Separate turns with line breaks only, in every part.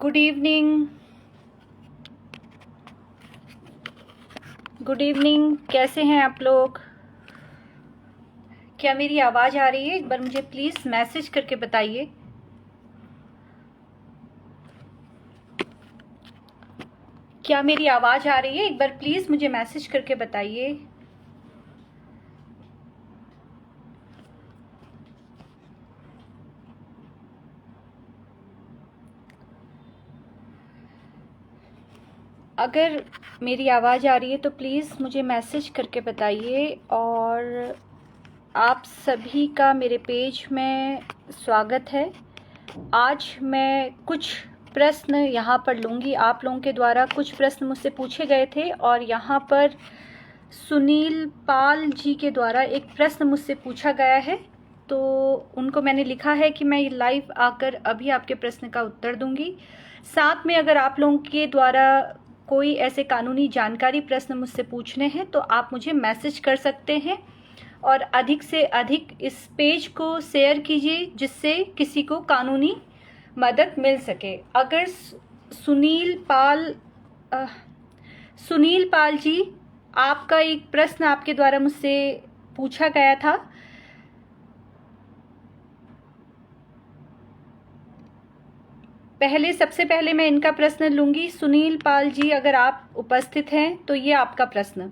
Good evening. Good evening, कैसे हैं आप लोग? क्या मेरी आवाज़ आ रही है? एक बार मुझे प्लीज़ मैसेज करके बताइए। क्या मेरी आवाज़ आ रही है? एक बार प्लीज़ मुझे मैसेज करके बताइए। अगर मेरी आवाज़ आ रही है तो प्लीज़ मुझे मैसेज करके बताइए। और आप सभी का मेरे पेज में स्वागत है। आज मैं कुछ प्रश्न यहाँ पर लूँगी। आप लोगों के द्वारा कुछ प्रश्न मुझसे पूछे गए थे और यहाँ पर सुनील पाल जी के द्वारा एक प्रश्न मुझसे पूछा गया है, तो उनको मैंने लिखा है कि मैं लाइव आकर अभी आपके प्रश्न का उत्तर दूंगी। साथ में अगर आप लोगों के द्वारा कोई ऐसे कानूनी जानकारी प्रश्न मुझसे पूछने हैं तो आप मुझे मैसेज कर सकते हैं और अधिक से अधिक इस पेज को शेयर कीजिए जिससे किसी को कानूनी मदद मिल सके। अगर सुनील पाल जी, आपका एक प्रश्न आपके द्वारा मुझसे पूछा गया था। सबसे पहले मैं इनका प्रश्न लूंगी। सुनील पाल जी, अगर आप उपस्थित हैं तो ये आपका प्रश्न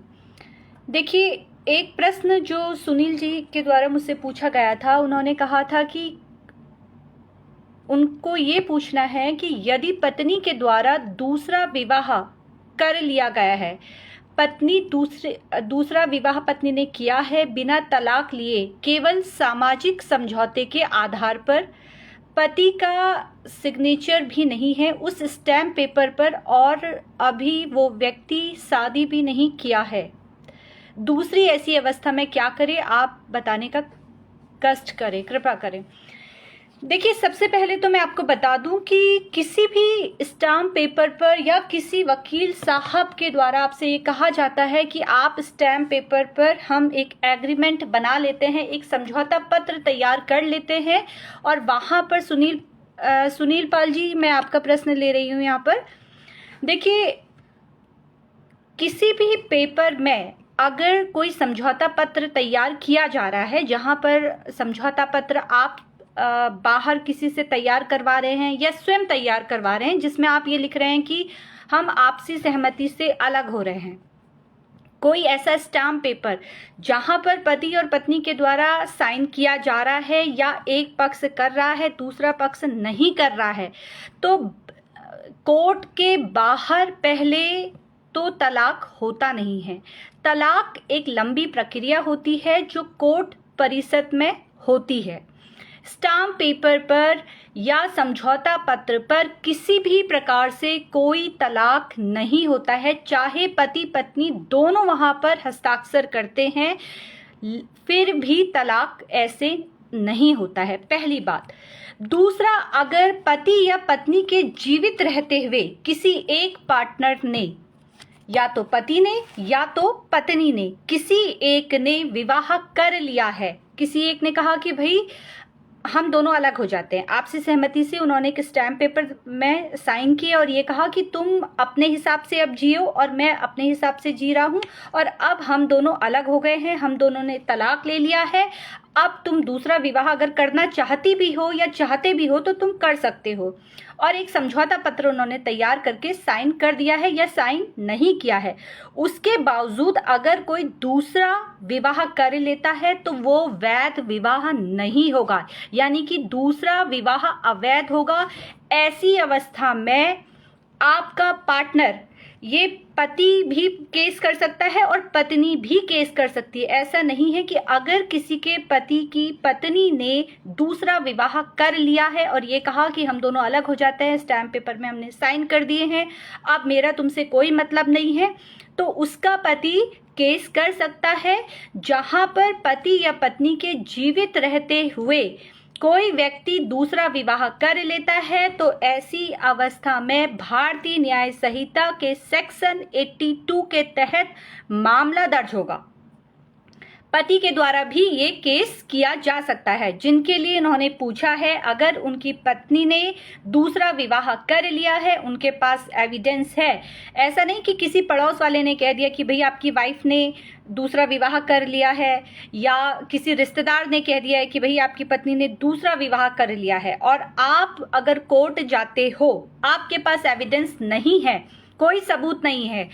देखिए। एक प्रश्न जो सुनील जी के द्वारा मुझसे पूछा गया था, उन्होंने कहा था कि उनको ये पूछना है कि यदि पत्नी के द्वारा दूसरा विवाह कर लिया गया है, दूसरा विवाह पत्नी ने किया है बिना तलाक लिए, केवल सामाजिक समझौते के आधार पर, पति का सिग्नेचर भी नहीं है उस स्टैम्प पेपर पर और अभी वो व्यक्ति शादी भी नहीं किया है, दूसरी ऐसी अवस्था में क्या करे? आप बताने का कष्ट करें, कृपा करें। देखिए, सबसे पहले तो मैं आपको बता दूं कि किसी भी स्टाम्प पेपर पर या किसी वकील साहब के द्वारा आपसे ये कहा जाता है कि आप स्टैम्प पेपर पर हम एक एग्रीमेंट बना लेते हैं, एक समझौता पत्र तैयार कर लेते हैं और वहां पर सुनील पाल जी, मैं आपका प्रश्न ले रही हूं यहाँ पर। देखिए, किसी भी पेपर में अगर कोई समझौता पत्र तैयार किया जा रहा है, जहां पर समझौता पत्र आप बाहर किसी से तैयार करवा रहे हैं या स्वयं तैयार करवा रहे हैं, जिसमें आप ये लिख रहे हैं कि हम आपसी सहमति से अलग हो रहे हैं, कोई ऐसा स्टाम्प पेपर जहां पर पति और पत्नी के द्वारा साइन किया जा रहा है या एक पक्ष कर रहा है दूसरा पक्ष नहीं कर रहा है, तो कोर्ट के बाहर पहले तो तलाक होता नहीं है। तलाक एक लंबी प्रक्रिया होती है जो कोर्ट परिषद में होती है। स्टाम्प पेपर पर या समझौता पत्र पर किसी भी प्रकार से कोई तलाक नहीं होता है, चाहे पति पत्नी दोनों वहां पर हस्ताक्षर करते हैं, फिर भी तलाक ऐसे नहीं होता है, पहली बात। दूसरा, अगर पति या पत्नी के जीवित रहते हुए किसी एक पार्टनर ने, या तो पति ने या तो पत्नी ने, किसी एक ने विवाह कर लिया है, किसी एक ने कहा कि भाई हम दोनों अलग हो जाते हैं, आपसी सहमति से उन्होंने एक स्टैम्प पेपर में साइन किए और ये कहा कि तुम अपने हिसाब से अब जियो और मैं अपने हिसाब से जी रहा हूं और अब हम दोनों अलग हो गए हैं, हम दोनों ने तलाक ले लिया है, अब तुम दूसरा विवाह अगर करना चाहती भी हो या चाहते भी हो तो तुम कर सकते हो। और एक समझौता पत्र उन्होंने तैयार करके साइन कर दिया है या साइन नहीं किया है। उसके बावजूद अगर कोई दूसरा विवाह कर लेता है तो वो वैध विवाह नहीं होगा, यानी कि दूसरा विवाह अवैध होगा। ऐसी अवस्था में आपका पार्टनर, ये पति भी केस कर सकता है और पत्नी भी केस कर सकती है। ऐसा नहीं है कि अगर किसी के पति की पत्नी ने दूसरा विवाह कर लिया है और ये कहा कि हम दोनों अलग हो जाते हैं, स्टैम्प पेपर में हमने साइन कर दिए हैं, अब मेरा तुमसे कोई मतलब नहीं है, तो उसका पति केस कर सकता है। जहां पर पति या पत्नी के जीवित रहते हुए कोई व्यक्ति दूसरा विवाह कर लेता है तो ऐसी अवस्था में भारतीय न्याय संहिता के सेक्शन 82 के तहत मामला दर्ज होगा। पति के द्वारा भी ये केस किया जा सकता है। जिनके लिए इन्होंने पूछा है, अगर उनकी पत्नी ने दूसरा विवाह कर लिया है, उनके पास एविडेंस है, ऐसा नहीं कि किसी पड़ोस वाले ने कह दिया कि भाई आपकी वाइफ ने दूसरा विवाह कर लिया है, या किसी रिश्तेदार ने कह दिया है कि भाई आपकी पत्नी ने दूसरा विवाह कर लिया है, और आप अगर कोर्ट जाते हो, आपके पास एविडेंस नहीं है, कोई सबूत नहीं है,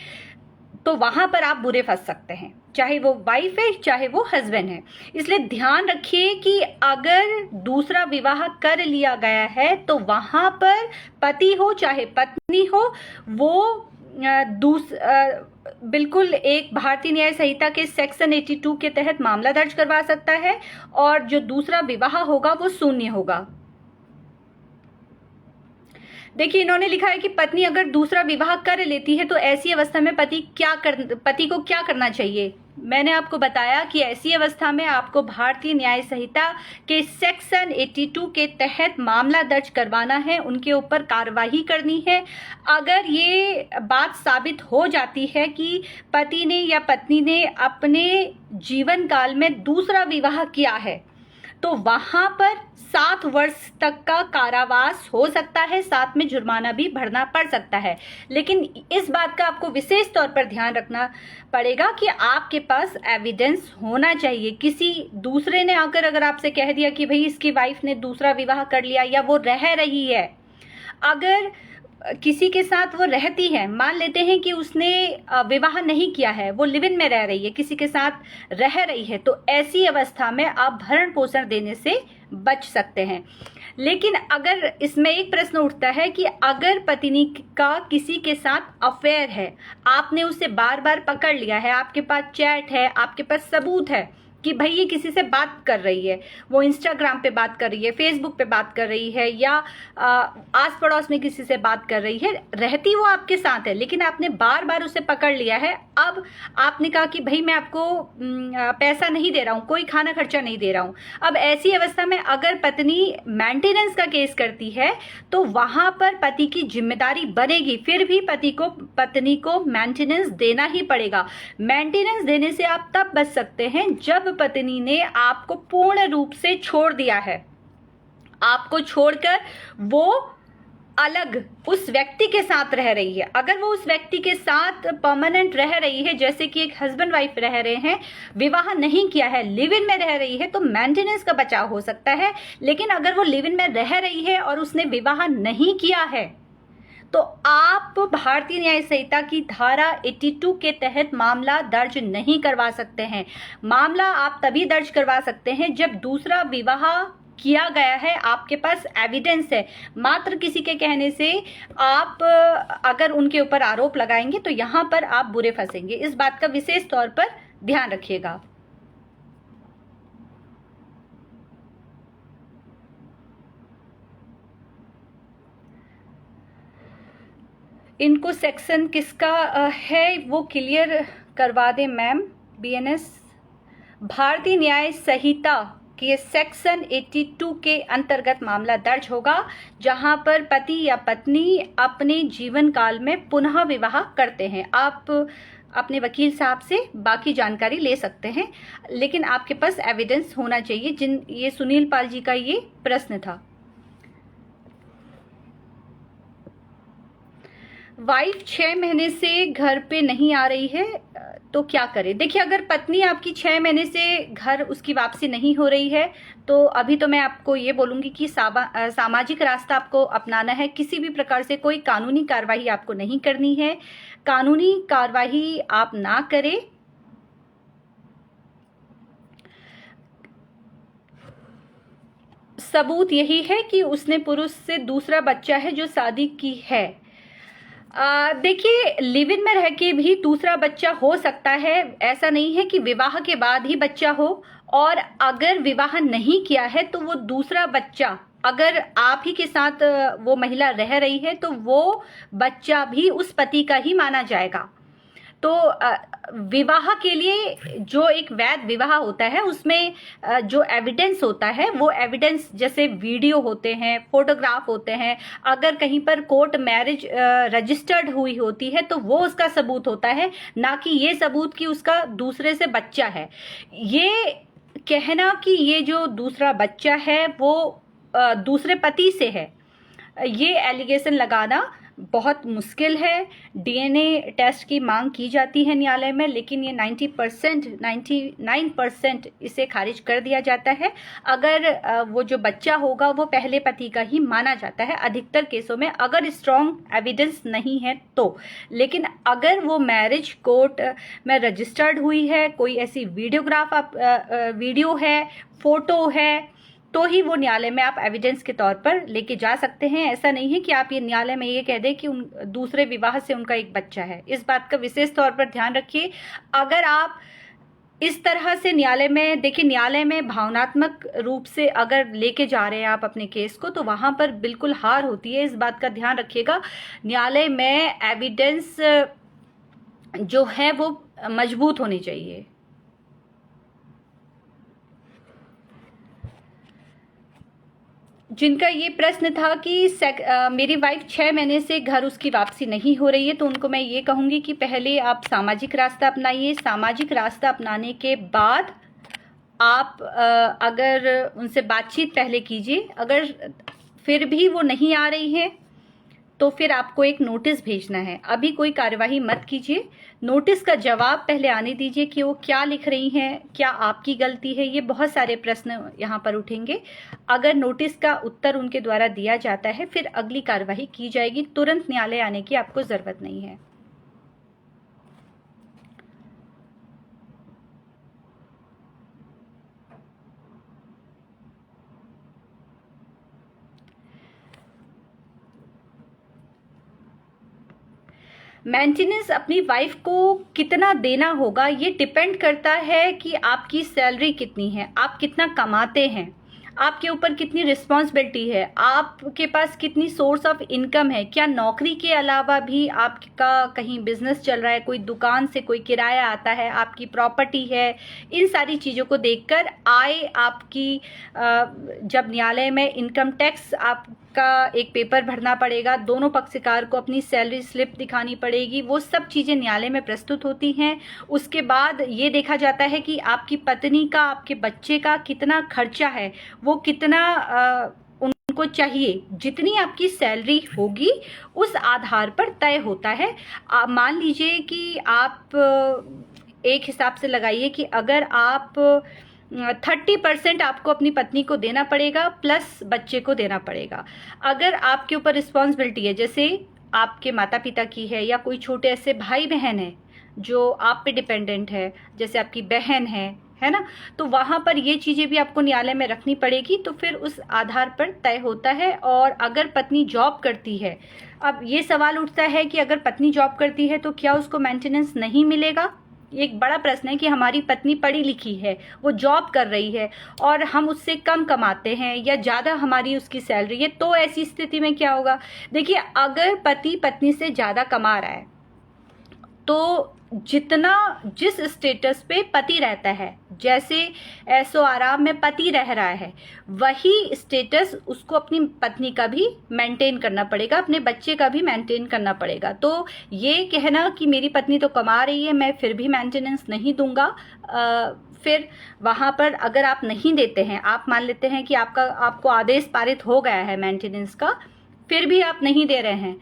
तो वहां पर आप बुरे फंस सकते हैं, चाहे वो वाइफ है चाहे वो हस्बैंड है। इसलिए ध्यान रखिए कि अगर दूसरा विवाह कर लिया गया है तो वहां पर पति हो चाहे पत्नी हो, वो बिल्कुल एक भारतीय न्याय संहिता के सेक्शन 82 के तहत मामला दर्ज करवा सकता है, और जो दूसरा विवाह होगा वो शून्य होगा। देखिए, इन्होंने लिखा है कि पत्नी अगर दूसरा विवाह कर लेती है तो ऐसी अवस्था में पति को क्या करना चाहिए। मैंने आपको बताया कि ऐसी अवस्था में आपको भारतीय न्याय संहिता के सेक्शन 82 के तहत मामला दर्ज करवाना है, उनके ऊपर कार्रवाई करनी है। अगर ये बात साबित हो जाती है कि पति ने या पत्नी ने अपने जीवन काल में दूसरा विवाह किया है, तो वहां पर 7 वर्ष तक का कारावास हो सकता है, साथ में जुर्माना भी भरना पड़ सकता है। लेकिन इस बात का आपको विशेष तौर पर ध्यान रखना पड़ेगा कि आपके पास एविडेंस होना चाहिए। किसी दूसरे ने आकर अगर आपसे कह दिया कि भाई इसकी वाइफ ने दूसरा विवाह कर लिया या वो रह रही है, अगर किसी के साथ वो रहती है, मान लेते हैं कि उसने विवाह नहीं किया है, वो लिव इन में रह रही है, किसी के साथ रह रही है, तो ऐसी अवस्था में आप भरण पोषण देने से बच सकते हैं। लेकिन अगर इसमें एक प्रश्न उठता है कि अगर पत्नी का किसी के साथ अफेयर है, आपने उसे बार बार पकड़ लिया है, आपके पास चैट है, आपके पास सबूत है कि भाई ये किसी से बात कर रही है, वो इंस्टाग्राम पे बात कर रही है, फेसबुक पे बात कर रही है, या आस पड़ोस में किसी से बात कर रही है, रहती वो आपके साथ है, लेकिन आपने बार बार उसे पकड़ लिया है। अब आपने कहा कि भाई मैं आपको पैसा नहीं दे रहा हूँ, कोई खाना खर्चा नहीं दे रहा हूँ। अब ऐसी अवस्था में अगर पत्नी मेंटेनेंस का केस करती है तो वहां पर पति की जिम्मेदारी बनेगी, फिर भी पत्नी को मेंटेनेंस देना ही पड़ेगा। मेंटेनेंस देने से आप तब बच सकते हैं जब पत्नी ने आपको पूर्ण रूप से छोड़ दिया है, आपको छोड़कर वो अलग उस व्यक्ति के साथ रह रही है। अगर वो उस व्यक्ति के साथ परमानेंट रह रही है, जैसे कि एक हस्बैंड वाइफ रह रहे हैं, विवाह नहीं किया है, लिव इन में रह रही है, तो मेंटेनेंस का बचाव हो सकता है। लेकिन अगर वो लिव इन में रह रही है और उसने विवाह नहीं किया है, तो आप भारतीय न्याय संहिता की धारा 82 के तहत मामला दर्ज नहीं करवा सकते हैं। मामला आप तभी दर्ज करवा सकते हैं जब दूसरा विवाह किया गया है, आपके पास एविडेंस है। मात्र किसी के कहने से आप अगर उनके ऊपर आरोप लगाएंगे तो यहाँ पर आप बुरे फंसेंगे। इस बात का विशेष तौर पर ध्यान रखिएगा। इनको सेक्शन किसका है वो क्लियर करवा दें मैम। BNS भारतीय न्याय संहिता के सेक्शन 82 के अंतर्गत मामला दर्ज होगा, जहां पर पति या पत्नी अपने जीवन काल में पुनः विवाह करते हैं। आप अपने वकील साहब से बाकी जानकारी ले सकते हैं, लेकिन आपके पास एविडेंस होना चाहिए। ये सुनील पाल जी का ये प्रश्न था। वाइफ 6 महीने से घर पे नहीं आ रही है तो क्या करें। देखिए, अगर पत्नी आपकी 6 महीने से घर उसकी वापसी नहीं हो रही है तो अभी तो मैं आपको ये बोलूँगी कि सामाजिक रास्ता आपको अपनाना है। किसी भी प्रकार से कोई कानूनी कार्रवाई आपको नहीं करनी है। कानूनी कार्रवाई आप ना करें। सबूत यही है कि उसने पुरुष से दूसरा बच्चा है जो शादी की है। देखिए, लिव इन में रह के भी दूसरा बच्चा हो सकता है, ऐसा नहीं है कि विवाह के बाद ही बच्चा हो। और अगर विवाह नहीं किया है तो वो दूसरा बच्चा, अगर आप ही के साथ वो महिला रह रही है तो वो बच्चा भी उस पति का ही माना जाएगा। तो विवाह के लिए जो एक वैध विवाह होता है उसमें जो एविडेंस होता है वो एविडेंस जैसे वीडियो होते हैं, फोटोग्राफ होते हैं, अगर कहीं पर कोर्ट मैरिज रजिस्टर्ड हुई होती है तो वो उसका सबूत होता है, ना कि ये सबूत कि उसका दूसरे से बच्चा है। ये कहना कि ये जो दूसरा बच्चा है वो दूसरे पति से है, ये एलिगेशन लगाना बहुत मुश्किल है। डीएनए टेस्ट की मांग की जाती है न्यायालय में, लेकिन ये 90% 99% इसे खारिज कर दिया जाता है। अगर वो जो बच्चा होगा वो पहले पति का ही माना जाता है अधिकतर केसों में, अगर स्ट्रॉन्ग एविडेंस नहीं है तो। लेकिन अगर वो मैरिज कोर्ट में रजिस्टर्ड हुई है, कोई ऐसी वीडियो है, फोटो है, तो ही वो न्यायालय में आप एविडेंस के तौर पर लेके जा सकते हैं। ऐसा नहीं है कि आप ये न्यायालय में ये कह दें कि उन दूसरे विवाह से उनका एक बच्चा है। इस बात का विशेष तौर पर ध्यान रखिए। अगर आप इस तरह से न्यायालय में देखिए, न्यायालय में भावनात्मक रूप से अगर लेके जा रहे हैं आप अपने केस को, तो वहां पर बिल्कुल हार होती है। इस बात का ध्यान रखिएगा। न्यायालय में एविडेंस जो है वो मजबूत होनी चाहिए। जिनका ये प्रश्न था कि मेरी वाइफ 6 महीने से घर उसकी वापसी नहीं हो रही है, तो उनको मैं ये कहूँगी कि पहले आप सामाजिक रास्ता अपनाइए। सामाजिक रास्ता अपनाने के बाद आप अगर उनसे बातचीत पहले कीजिए। अगर फिर भी वो नहीं आ रही है तो फिर आपको एक नोटिस भेजना है। अभी कोई कार्यवाही मत कीजिए, नोटिस का जवाब पहले आने दीजिए कि वो क्या लिख रही हैं, क्या आपकी गलती है। ये बहुत सारे प्रश्न यहाँ पर उठेंगे। अगर नोटिस का उत्तर उनके द्वारा दिया जाता है फिर अगली कार्यवाही की जाएगी। तुरंत न्यायालय आने की आपको जरूरत नहीं है। मेंटेनेंस अपनी वाइफ को कितना देना होगा ये डिपेंड करता है कि आपकी सैलरी कितनी है, आप कितना कमाते हैं, आपके ऊपर कितनी रिस्पॉन्सिबिलिटी है, आपके पास कितनी सोर्स ऑफ इनकम है, क्या नौकरी के अलावा भी आपका कहीं बिजनेस चल रहा है, कोई दुकान से कोई किराया आता है, आपकी प्रॉपर्टी है। इन सारी चीज़ों को देखकर आय आपकी जब न्यायालय में इनकम टैक्स आपका एक पेपर भरना पड़ेगा, दोनों पक्षकार को अपनी सैलरी स्लिप दिखानी पड़ेगी, वो सब चीज़ें न्यायालय में प्रस्तुत होती हैं। उसके बाद ये देखा जाता है कि आपकी पत्नी का, आपके बच्चे का कितना खर्चा है, वो कितना उनको चाहिए। जितनी आपकी सैलरी होगी उस आधार पर तय होता है। मान लीजिए कि आप एक हिसाब से लगाइए कि अगर आप 30% आपको अपनी पत्नी को देना पड़ेगा प्लस बच्चे को देना पड़ेगा। अगर आपके ऊपर रिस्पॉन्सिबिलिटी है, जैसे आपके माता पिता की है या कोई छोटे ऐसे भाई बहन है जो आप पे डिपेंडेंट है, जैसे आपकी बहन है ना, तो वहाँ पर ये चीज़ें भी आपको न्यायालय में रखनी पड़ेगी। तो फिर उस आधार पर तय होता है। और अगर पत्नी जॉब करती है, अब ये सवाल उठता है कि अगर पत्नी जॉब करती है तो क्या उसको मेंटेनेंस नहीं मिलेगा। एक बड़ा प्रश्न है कि हमारी पत्नी पढ़ी लिखी है, वो जॉब कर रही है और हम उससे कम कमाते हैं या ज़्यादा हमारी उसकी सैलरी है, तो ऐसी स्थिति में क्या होगा। देखिए, अगर पति पत्नी से ज़्यादा कमा रहा है तो जिस स्टेटस पे पति रहता है, जैसे ऐसो आराम में पति रह रहा है, वही स्टेटस उसको अपनी पत्नी का भी मेंटेन करना पड़ेगा, अपने बच्चे का भी मेंटेन करना पड़ेगा। तो ये कहना कि मेरी पत्नी तो कमा रही है, मैं फिर भी मेंटेनेंस नहीं दूंगा, फिर वहाँ पर अगर आप नहीं देते हैं, आप मान लेते हैं कि आपको आदेश पारित हो गया है मेंटेनेंस का, फिर भी आप नहीं दे रहे हैं,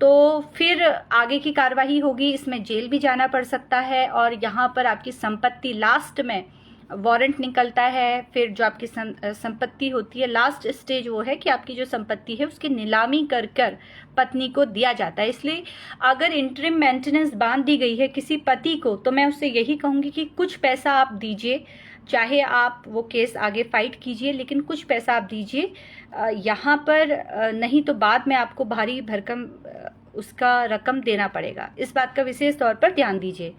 तो फिर आगे की कार्रवाई होगी। इसमें जेल भी जाना पड़ सकता है और यहाँ पर आपकी संपत्ति, लास्ट में वारंट निकलता है। फिर जो आपकी संपत्ति होती है, लास्ट स्टेज वो है कि आपकी जो संपत्ति है उसकी नीलामी कर पत्नी को दिया जाता है। इसलिए अगर इंटरिम मेंटेनेंस बांध दी गई है किसी पति को, तो मैं उससे यही कहूँगी कि कुछ पैसा आप दीजिए, चाहे आप वो केस आगे फाइट कीजिए, लेकिन कुछ पैसा आप दीजिए यहाँ पर, नहीं तो बाद में आपको भारी भरकम उसका रकम देना पड़ेगा। इस बात का विशेष तौर पर ध्यान दीजिए।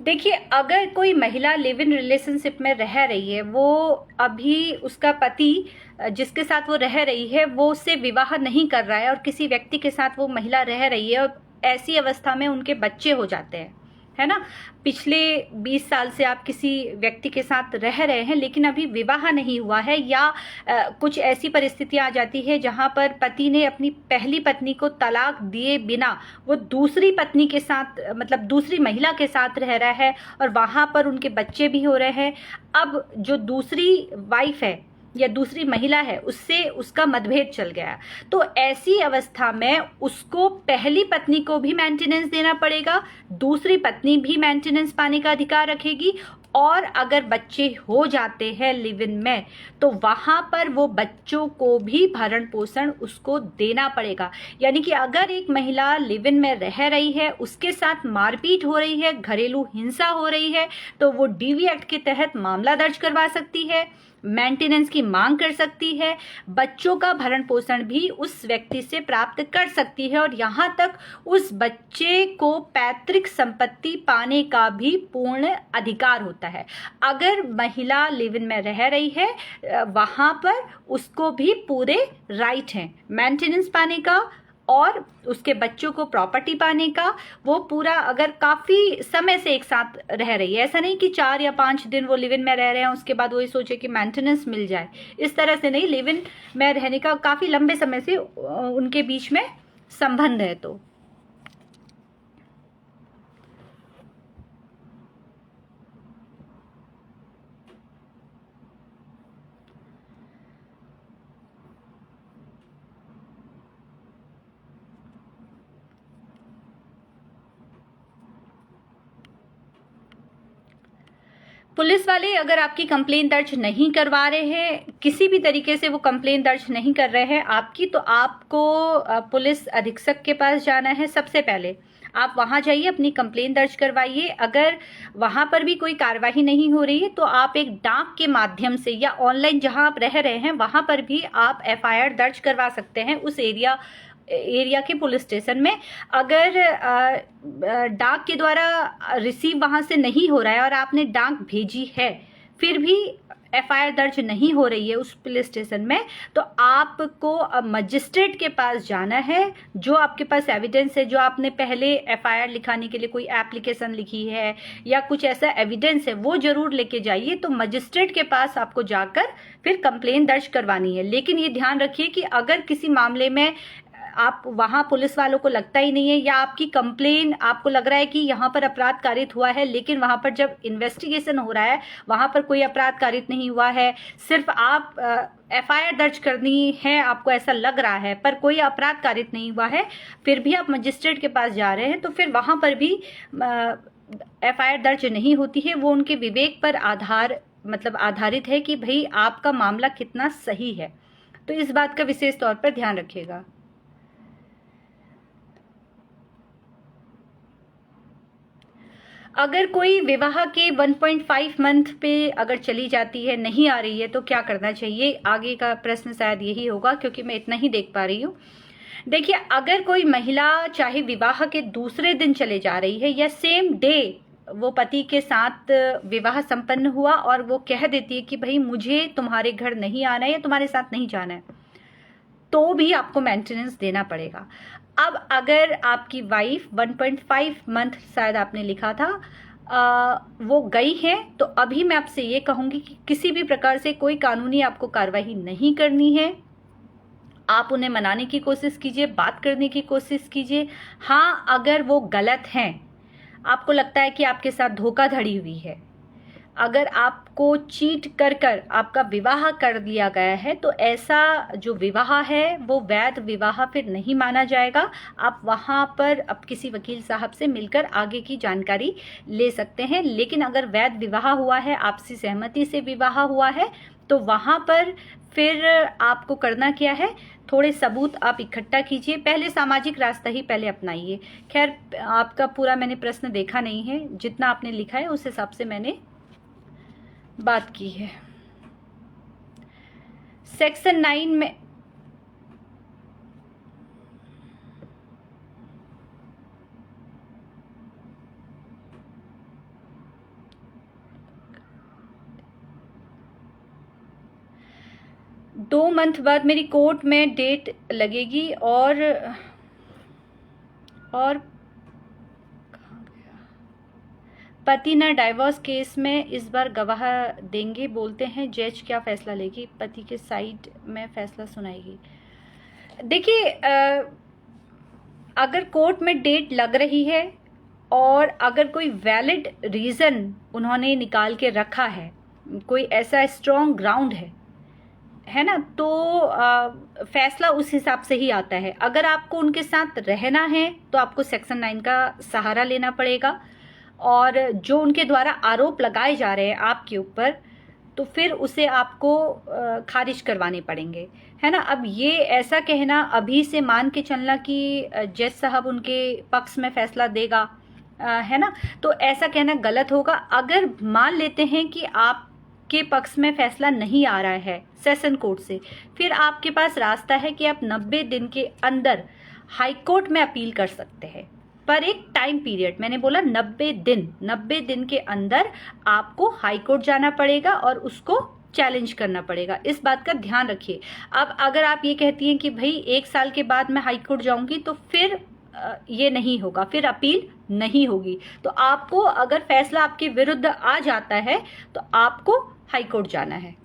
देखिए, अगर कोई महिला लिव इन रिलेशनशिप में रह रही है, वो अभी उसका पति जिसके साथ वो रह रही है वो उससे विवाह नहीं कर रहा है और किसी व्यक्ति के साथ वो महिला रह रही है, और ऐसी अवस्था में उनके बच्चे हो जाते हैं, है ना। पिछले 20 साल से आप किसी व्यक्ति के साथ रह रहे हैं लेकिन अभी विवाह नहीं हुआ है, या कुछ ऐसी परिस्थितियां आ जाती है जहां पर पति ने अपनी पहली पत्नी को तलाक दिए बिना वो दूसरी पत्नी के साथ, मतलब दूसरी महिला के साथ रह रहा है और वहां पर उनके बच्चे भी हो रहे हैं। अब जो दूसरी वाइफ है या दूसरी महिला है उससे उसका मतभेद चल गया, तो ऐसी अवस्था में उसको पहली पत्नी को भी मेंटेनेंस देना पड़ेगा, दूसरी पत्नी भी मेंटेनेंस पाने का अधिकार रखेगी, और अगर बच्चे हो जाते हैं लिव इन में तो वहां पर वो बच्चों को भी भरण पोषण उसको देना पड़ेगा। यानी कि अगर एक महिला लिव इन में रह रही है, उसके साथ मारपीट हो रही है, घरेलू हिंसा हो रही है, तो वो डीवी एक्ट के तहत मामला दर्ज करवा सकती है, मेंटेनेंस की मांग कर सकती है, बच्चों का भरण पोषण भी उस व्यक्ति से प्राप्त कर सकती है, और यहाँ तक उस बच्चे को पैतृक संपत्ति पाने का भी पूर्ण अधिकार होता है। अगर महिला लिव इन में रह रही है वहां पर उसको भी पूरे राइट हैं मेंटेनेंस पाने का और उसके बच्चों को प्रॉपर्टी पाने का। वो पूरा अगर काफी समय से एक साथ रह रही है, ऐसा नहीं कि 4 या 5 दिन वो लिव इन में रह रहे हैं उसके बाद वो ये सोचे कि मेंटेनेंस मिल जाए, इस तरह से नहीं। लिव इन में रहने का काफी लंबे समय से उनके बीच में संबंध है। तो पुलिस वाले अगर आपकी कंप्लेन दर्ज नहीं करवा रहे हैं, किसी भी तरीके से वो कंप्लेन दर्ज नहीं कर रहे हैं आपकी, तो आपको पुलिस अधीक्षक के पास जाना है। सबसे पहले आप वहां जाइए, अपनी कंप्लेन दर्ज करवाइए। अगर वहां पर भी कोई कार्रवाई नहीं हो रही है तो आप एक डाक के माध्यम से या ऑनलाइन जहां आप रह रहे हैं वहां पर भी आप एफआईआर दर्ज करवा सकते हैं उस एरिया के पुलिस स्टेशन में। अगर डाक के द्वारा रिसीव वहां से नहीं हो रहा है और आपने डाक भेजी है फिर भी एफआईआर दर्ज नहीं हो रही है उस पुलिस स्टेशन में, तो आपको मजिस्ट्रेट के पास जाना है। जो आपके पास एविडेंस है, जो आपने पहले एफआईआर लिखाने के लिए कोई एप्लीकेशन लिखी है या कुछ ऐसा एविडेंस है, वो जरूर लेके जाइए। तो मजिस्ट्रेट के पास आपको जाकर फिर कंप्लेन दर्ज करवानी है। लेकिन ये ध्यान रखिए कि अगर किसी मामले में आप वहां पुलिस वालों को लगता ही नहीं है या आपकी कंप्लेन आपको लग रहा है कि यहाँ पर अपराध कारित हुआ है, लेकिन वहां पर जब इन्वेस्टिगेशन हो रहा है वहां पर कोई अपराध कारित नहीं हुआ है, सिर्फ आप एफआईआर दर्ज करनी है, आपको ऐसा लग रहा है पर कोई अपराध कारित नहीं हुआ है, फिर भी आप मजिस्ट्रेट के पास जा रहे हैं, तो फिर वहां पर भी एफआईआर दर्ज नहीं होती है। वो उनके विवेक पर आधारित है कि भाई आपका मामला कितना सही है। तो इस बात का विशेष तौर पर ध्यान रखिएगा। अगर कोई विवाह के 1.5 मंथ पे अगर चली जाती है, नहीं आ रही है, तो क्या करना चाहिए? आगे का प्रश्न शायद यही होगा, क्योंकि मैं इतना ही देख पा रही हूँ। देखिए, अगर कोई महिला चाहे विवाह के दूसरे दिन चले जा रही है या सेम डे वो पति के साथ विवाह संपन्न हुआ और वो कह देती है कि भाई मुझे तुम्हारे घर नहीं आना है या तुम्हारे साथ नहीं जाना है, तो भी आपको मेंटेनेंस देना पड़ेगा। अब अगर आपकी वाइफ 1.5 मंथ शायद आपने लिखा था वो गई है, तो अभी मैं आपसे ये कहूंगी कि किसी भी प्रकार से कोई कानूनी आपको कार्रवाई नहीं करनी है। आप उन्हें मनाने की कोशिश कीजिए, बात करने की कोशिश कीजिए। हाँ, अगर वो गलत हैं, आपको लगता है कि आपके साथ धोखाधड़ी हुई है, अगर आपको चीट कर कर आपका विवाह कर लिया गया है, तो ऐसा जो विवाह है वो वैध विवाह फिर नहीं माना जाएगा। आप वहाँ पर अब किसी वकील साहब से मिलकर आगे की जानकारी ले सकते हैं। लेकिन अगर वैध विवाह हुआ है, आपसी सहमति से विवाह हुआ है, तो वहाँ पर फिर आपको करना क्या है, थोड़े सबूत आप इकट्ठा कीजिए। पहले सामाजिक रास्ता ही पहले अपनाइए। खैर, आपका पूरा मैंने प्रश्न देखा नहीं है, जितना आपने लिखा है उस हिसाब से मैंने बात की है। सेक्शन 9 में 2 मंथ बाद मेरी कोर्ट में डेट लगेगी और पति न डाइवोर्स केस में इस बार गवाह देंगे बोलते हैं, जज क्या फैसला लेगी? पति के साइड में फैसला सुनाएगी। देखिए, अगर कोर्ट में डेट लग रही है और अगर कोई वैलिड रीज़न उन्होंने निकाल के रखा है, कोई ऐसा स्ट्रॉन्ग ग्राउंड है ना, तो फैसला उस हिसाब से ही आता है। अगर आपको उनके साथ रहना है तो आपको सेक्शन 9 का सहारा लेना पड़ेगा, और जो उनके द्वारा आरोप लगाए जा रहे हैं आपके ऊपर, तो फिर उसे आपको खारिज करवाने पड़ेंगे, है ना। अब ये ऐसा कहना अभी से मान के चलना कि जज साहब उनके पक्ष में फैसला देगा, है ना, तो ऐसा कहना गलत होगा। अगर मान लेते हैं कि आपके पक्ष में फैसला नहीं आ रहा है सेशन कोर्ट से, फिर आपके पास रास्ता है कि आप 90 दिन के अंदर हाई कोर्ट में अपील कर सकते हैं, पर एक टाइम पीरियड, मैंने बोला 90 दिन के अंदर आपको हाई कोर्ट जाना पड़ेगा और उसको चैलेंज करना पड़ेगा। इस बात का ध्यान रखिए। अब अगर आप ये कहती हैं कि भाई 1 साल के बाद मैं हाई कोर्ट जाऊंगी, तो फिर ये नहीं होगा, फिर अपील नहीं होगी। तो आपको अगर फैसला आपके विरुद्ध आ जाता है तो आपको हाई कोर्ट जाना है।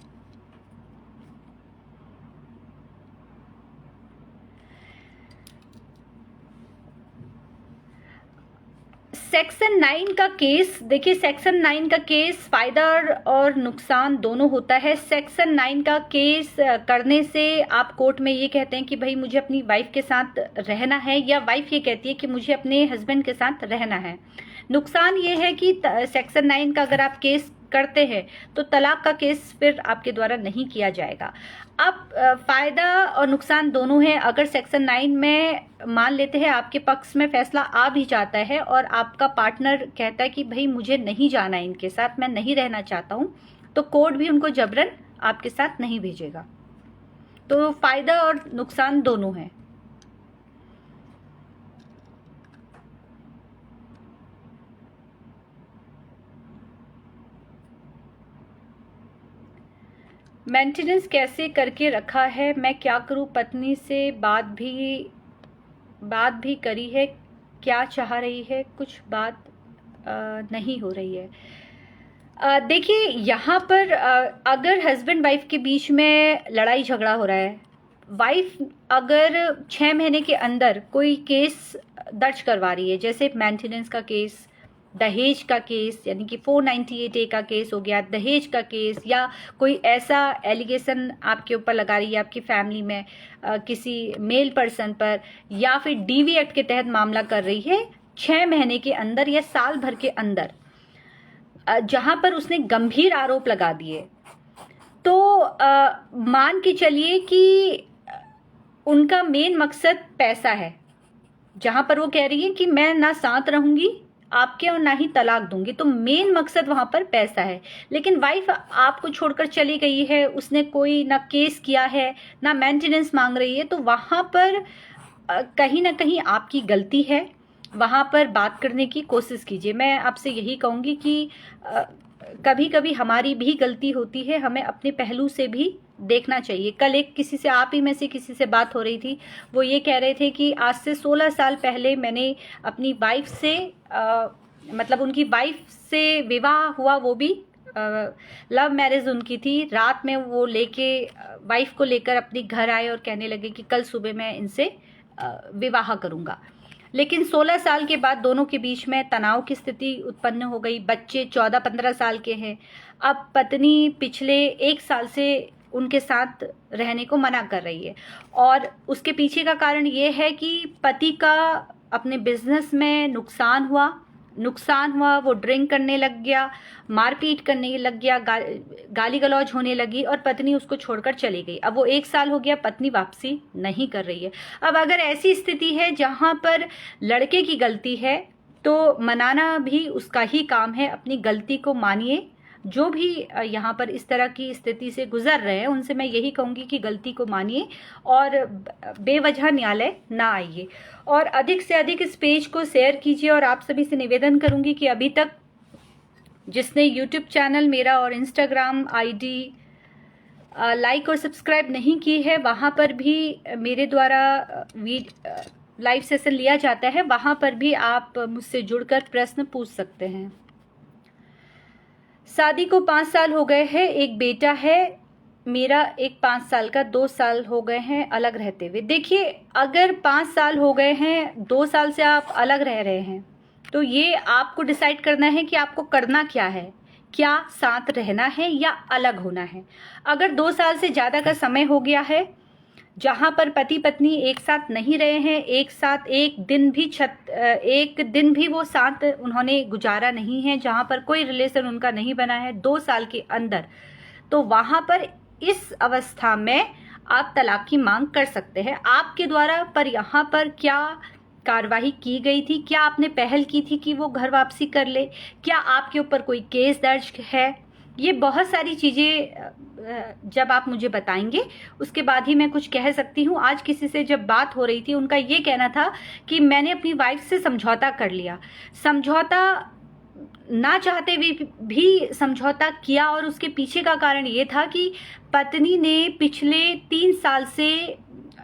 सेक्शन 9 का केस, देखिए सेक्शन 9 का केस फायदा और नुकसान दोनों होता है। सेक्शन 9 का केस करने से आप कोर्ट में ये कहते हैं कि भाई मुझे अपनी वाइफ के साथ रहना है, या वाइफ ये कहती है कि मुझे अपने हस्बैंड के साथ रहना है। नुकसान ये है कि सेक्शन 9 का अगर आप केस करते हैं तो तलाक का केस फिर आपके द्वारा नहीं किया जाएगा। अब फायदा और नुकसान दोनों हैं। अगर सेक्शन 9 में मान लेते हैं आपके पक्ष में फैसला आ भी जाता है और आपका पार्टनर कहता है कि भाई मुझे नहीं जाना है इनके साथ, मैं नहीं रहना चाहता हूं, तो कोर्ट भी उनको जबरन आपके साथ नहीं भेजेगा। तो फायदा और नुकसान दोनों हैं। मेंटेनेंस कैसे करके रखा है, मैं क्या करूं? पत्नी से बात भी करी है, क्या चाह रही है, कुछ बात नहीं हो रही है। देखिए यहाँ पर अगर हस्बैंड वाइफ के बीच में लड़ाई झगड़ा हो रहा है, वाइफ अगर 6 महीने के अंदर कोई केस दर्ज करवा रही है, जैसे मेंटेनेंस का केस, दहेज का केस यानी कि 498A का केस हो गया, दहेज का केस, या कोई ऐसा एलिगेशन आपके ऊपर लगा रही है आपकी फैमिली में किसी मेल पर्सन पर, या फिर DV एक्ट के तहत मामला कर रही है 6 महीने के अंदर या साल भर के अंदर, जहां पर उसने गंभीर आरोप लगा दिए, तो मान के चलिए कि उनका मेन मकसद पैसा है। जहां पर वो कह रही है कि मैं ना साथ रहूंगी आपके और ना ही तलाक दूंगी, तो मेन मकसद वहां पर पैसा है। लेकिन वाइफ आपको छोड़कर चली गई है, उसने कोई ना केस किया है ना मेंटेनेंस मांग रही है, तो वहां पर कहीं ना कहीं आपकी गलती है। वहां पर बात करने की कोशिश कीजिए। मैं आपसे यही कहूंगी कि कभी कभी हमारी भी गलती होती है, हमें अपने पहलू से भी देखना चाहिए। कल एक किसी से, आप ही में से किसी से बात हो रही थी, वो ये कह रहे थे कि आज से 16 साल पहले मैंने अपनी वाइफ से मतलब उनकी वाइफ से विवाह हुआ, वो भी लव मैरिज उनकी थी। रात में वो लेके वाइफ को लेकर अपने घर आए और कहने लगे कि कल सुबह मैं इनसे विवाह करूंगा। लेकिन 16 साल के बाद दोनों के बीच में तनाव की स्थिति उत्पन्न हो गई। बच्चे 14-15 साल के हैं। अब पत्नी पिछले 1 साल से उनके साथ रहने को मना कर रही है, और उसके पीछे का कारण ये है कि पति का अपने बिजनेस में नुकसान हुआ, वो ड्रिंक करने लग गया, मारपीट करने लग गया, गाली गलौज होने लगी, और पत्नी उसको छोड़कर चली गई। अब वो 1 साल हो गया, पत्नी वापसी नहीं कर रही है। अब अगर ऐसी स्थिति है जहां पर लड़के की गलती है, तो मनाना भी उसका ही काम है। अपनी गलती को मानिए। जो भी यहाँ पर इस तरह की स्थिति से गुजर रहे हैं, उनसे मैं यही कहूँगी कि गलती को मानिए और बेवजह न्यायालय ना आइए, और अधिक से अधिक इस पेज को शेयर कीजिए। और आप सभी से निवेदन करूँगी कि अभी तक जिसने YouTube चैनल मेरा और Instagram ID लाइक और सब्सक्राइब नहीं की है, वहाँ पर भी मेरे द्वारा लाइव सेशन लिया जाता है, वहाँ पर भी आप मुझसे जुड़कर प्रश्न पूछ सकते हैं। शादी को 5 साल हो गए हैं, एक बेटा है मेरा, एक 5 साल का, 2 साल हो गए हैं अलग रहते हुए। देखिए, अगर 5 साल हो गए हैं, 2 साल से आप अलग रह रहे हैं, तो ये आपको डिसाइड करना है कि आपको करना क्या है, क्या साथ रहना है या अलग होना है। अगर 2 साल से ज़्यादा का समय हो गया है जहाँ पर पति पत्नी एक साथ नहीं रहे हैं, एक साथ एक दिन भी वो साथ उन्होंने गुजारा नहीं है, जहाँ पर कोई रिलेशन उनका नहीं बना है 2 साल के अंदर, तो वहाँ पर इस अवस्था में आप तलाक की मांग कर सकते हैं आपके द्वारा। पर यहाँ पर क्या कार्रवाई की गई थी, क्या आपने पहल की थी कि वो घर वापसी कर ले, क्या आपके ऊपर कोई केस दर्ज है, ये बहुत सारी चीज़ें जब आप मुझे बताएंगे उसके बाद ही मैं कुछ कह सकती हूँ। आज किसी से जब बात हो रही थी, उनका ये कहना था कि मैंने अपनी वाइफ से समझौता कर लिया, समझौता ना चाहते हुए भी समझौता किया, और उसके पीछे का कारण ये था कि पत्नी ने पिछले 3 साल से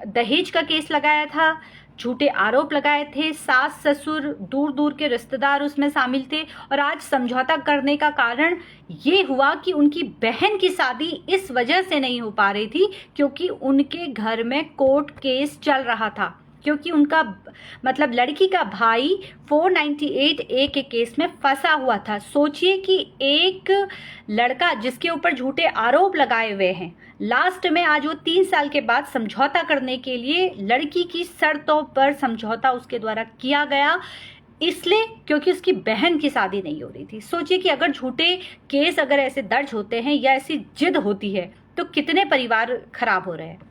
दहेज का केस लगाया था, झूठे आरोप लगाए थे, सास ससुर दूर दूर के रिश्तेदार उसमें शामिल थे, और आज समझौता करने का कारण ये हुआ कि उनकी बहन की शादी इस वजह से नहीं हो पा रही थी क्योंकि उनके घर में कोर्ट केस चल रहा था, क्योंकि उनका मतलब लड़की का भाई 498A के केस में फंसा हुआ था। सोचिए कि एक लड़का जिसके ऊपर झूठे आरोप लगाए हुए हैं, लास्ट में आज वो 3 साल के बाद समझौता करने के लिए लड़की की शर्तों पर समझौता उसके द्वारा किया गया, इसलिए क्योंकि उसकी बहन की शादी नहीं हो रही थी। सोचिए कि अगर झूठे केस अगर ऐसे दर्ज होते हैं या ऐसी जिद होती है तो कितने परिवार खराब हो रहे हैं।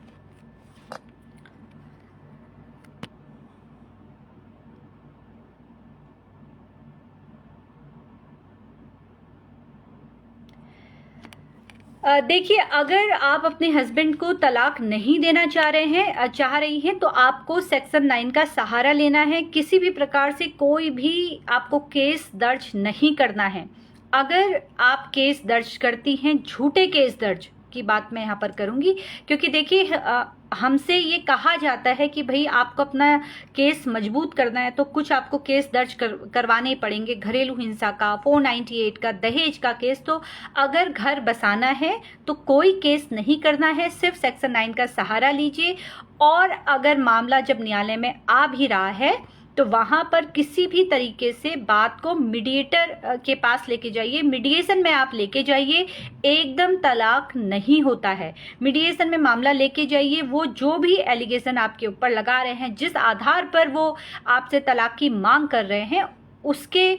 देखिए, अगर आप अपने हस्बैंड को तलाक नहीं देना चाह रही हैं, तो आपको सेक्शन 9 का सहारा लेना है। किसी भी प्रकार से कोई भी आपको केस दर्ज नहीं करना है। अगर आप केस दर्ज करती हैं, झूठे केस दर्ज की बात मैं यहाँ पर करूँगी, क्योंकि देखिए हमसे ये कहा जाता है कि भाई आपको अपना केस मजबूत करना है तो कुछ आपको केस दर्ज करवाने पड़ेंगे, घरेलू हिंसा का, 498 का, दहेज का केस। तो अगर घर बसाना है तो कोई केस नहीं करना है, सिर्फ सेक्शन 9 का सहारा लीजिए। और अगर मामला जब न्यायालय में आ भी रहा है तो वहां पर किसी भी तरीके से बात को मीडिएटर के पास लेके जाइए, मीडिएशन में आप लेके जाइए। एकदम तलाक नहीं होता है, मीडिएशन में मामला लेके जाइए। वो जो भी एलिगेशन आपके ऊपर लगा रहे हैं, जिस आधार पर वो आपसे तलाक की मांग कर रहे हैं, उसके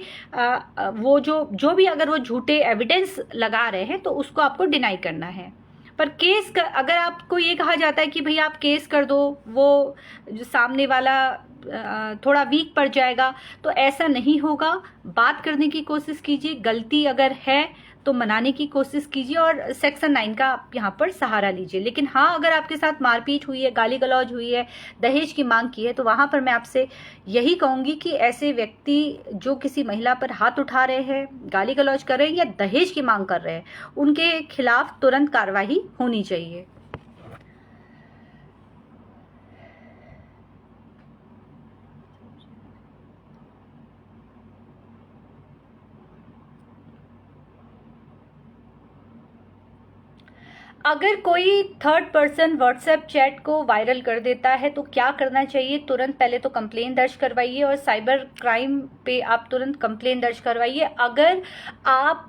वो जो भी अगर वो झूठे एविडेंस लगा रहे हैं तो उसको आपको डिनाई करना है। पर केस अगर आपको ये कहा जाता है कि भाई आप केस कर दो, वो जो सामने वाला थोड़ा वीक पड़ जाएगा, तो ऐसा नहीं होगा। बात करने की कोशिश कीजिए, गलती अगर है तो मनाने की कोशिश कीजिए और सेक्शन 9 का आप यहाँ पर सहारा लीजिए। लेकिन हाँ, अगर आपके साथ मारपीट हुई है, गाली गलौज हुई है, दहेज की मांग की है, तो वहाँ पर मैं आपसे यही कहूँगी कि ऐसे व्यक्ति जो किसी महिला पर हाथ उठा रहे हैं, गाली गलौज कर रहे हैं या दहेज की मांग कर रहे हैं, उनके खिलाफ तुरंत कार्रवाई होनी चाहिए। अगर कोई थर्ड पर्सन व्हाट्सएप चैट को वायरल कर देता है तो क्या करना चाहिए? तुरंत पहले तो कंप्लेन दर्ज करवाइए और साइबर क्राइम पे आप तुरंत कंप्लेन दर्ज करवाइए। अगर आप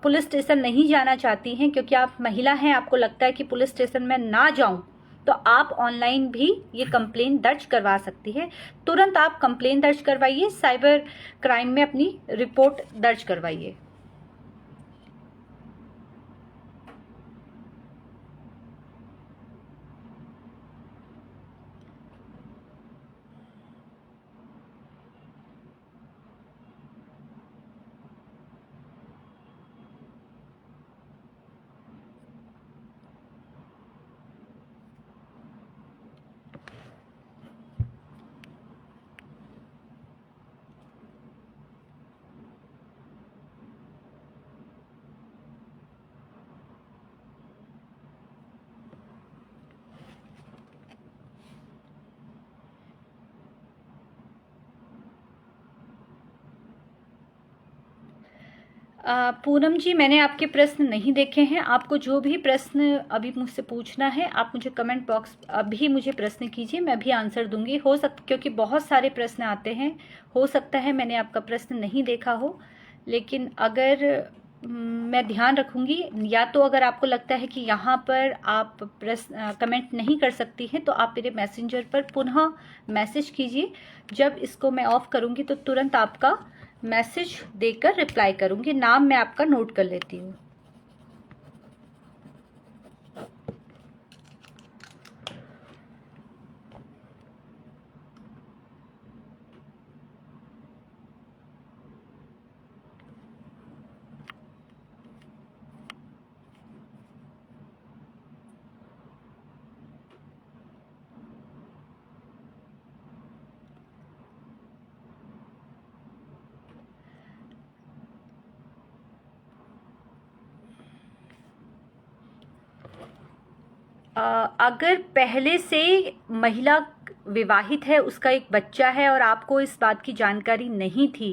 पुलिस स्टेशन नहीं जाना चाहती हैं क्योंकि आप महिला हैं, आपको लगता है कि पुलिस स्टेशन में ना जाऊं, तो आप ऑनलाइन भी ये कंप्लेन दर्ज करवा सकती है। तुरंत आप कंप्लेन दर्ज करवाइए, साइबर क्राइम में अपनी रिपोर्ट दर्ज करवाइए। पूनम जी, मैंने आपके प्रश्न नहीं देखे हैं। आपको जो भी प्रश्न अभी मुझसे पूछना है, आप मुझे कमेंट बॉक्स अभी मुझे प्रश्न कीजिए, मैं भी आंसर दूंगी। हो सकता, क्योंकि बहुत सारे प्रश्न आते हैं, हो सकता है मैंने आपका प्रश्न नहीं देखा हो, लेकिन अगर मैं ध्यान रखूंगी। या तो अगर आपको लगता है कि यहाँ पर आप प्रश्न कमेंट नहीं कर सकती हैं, तो आप मेरे मैसेंजर पर पुनः मैसेज कीजिए। जब इसको मैं ऑफ करूँगी तो तुरंत आपका मैसेज देकर रिप्लाई करूँगी। नाम मैं आपका नोट कर लेती हूँ। अगर पहले से महिला विवाहित है, उसका एक बच्चा है और आपको इस बात की जानकारी नहीं थी,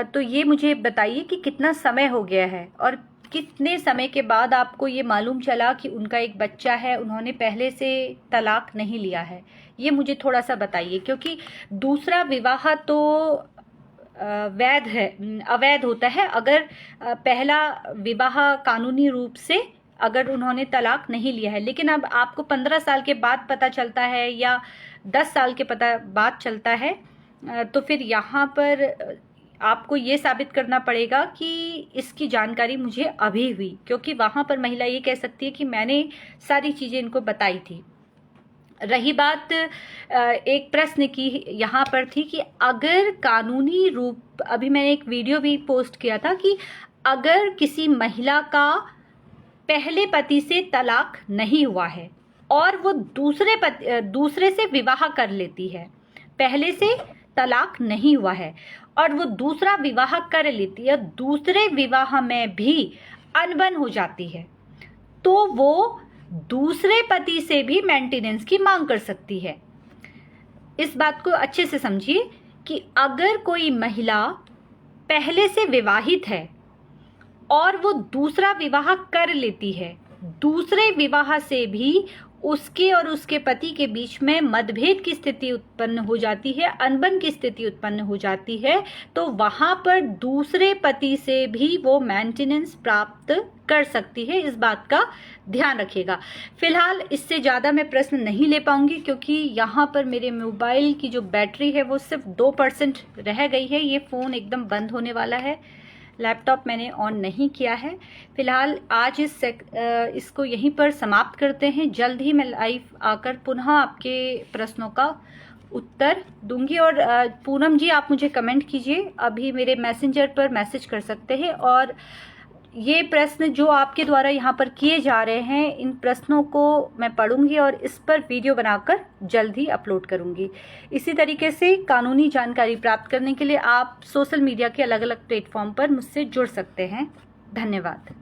तो ये मुझे बताइए कि कितना समय हो गया है और कितने समय के बाद आपको ये मालूम चला कि उनका एक बच्चा है, उन्होंने पहले से तलाक नहीं लिया है। ये मुझे थोड़ा सा बताइए, क्योंकि दूसरा विवाह तो वैध है, अवैध होता है अगर पहला विवाह कानूनी रूप से अगर उन्होंने तलाक नहीं लिया है। लेकिन अब आपको 15 साल के बाद पता चलता है या 10 साल के बाद चलता है, तो फिर यहाँ पर आपको ये साबित करना पड़ेगा कि इसकी जानकारी मुझे अभी हुई, क्योंकि वहाँ पर महिला ये कह सकती है कि मैंने सारी चीज़ें इनको बताई थी। रही बात एक प्रश्न की यहाँ पर थी कि अगर कानूनी रूप, अभी मैंने एक वीडियो भी पोस्ट किया था कि अगर किसी महिला का पहले पति से तलाक नहीं हुआ है और वो दूसरे से विवाह कर लेती है, पहले से तलाक नहीं हुआ है और वो दूसरा विवाह कर लेती है, दूसरे विवाह में भी अनबन हो जाती है, तो वो दूसरे पति से भी मेंटेनेंस की मांग कर सकती है। इस बात को अच्छे से समझिए कि अगर कोई महिला पहले से विवाहित है और वो दूसरा विवाह कर लेती है, दूसरे विवाह से भी उसके और उसके पति के बीच में मतभेद की स्थिति उत्पन्न हो जाती है, अनबन की स्थिति उत्पन्न हो जाती है, तो वहां पर दूसरे पति से भी वो मेंटेनेंस प्राप्त कर सकती है। इस बात का ध्यान रखिएगा। फिलहाल इससे ज़्यादा मैं प्रश्न नहीं ले पाऊंगी, क्योंकि यहाँ पर मेरे मोबाइल की जो बैटरी है वो सिर्फ 2% रह गई है। ये फ़ोन एकदम बंद होने वाला है, लैपटॉप मैंने ऑन नहीं किया है। फिलहाल आज इसको यहीं पर समाप्त करते हैं। जल्द ही मैं लाइव आकर पुनः आपके प्रश्नों का उत्तर दूंगी। और पूनम जी, आप मुझे कमेंट कीजिए, अभी मेरे मैसेंजर पर मैसेज कर सकते हैं। और ये प्रश्न जो आपके द्वारा यहाँ पर किए जा रहे हैं, इन प्रश्नों को मैं पढ़ूंगी और इस पर वीडियो बनाकर जल्द ही अपलोड करूंगी। इसी तरीके से कानूनी जानकारी प्राप्त करने के लिए आप सोशल मीडिया के अलग अलग प्लेटफॉर्म पर मुझसे जुड़ सकते हैं। धन्यवाद।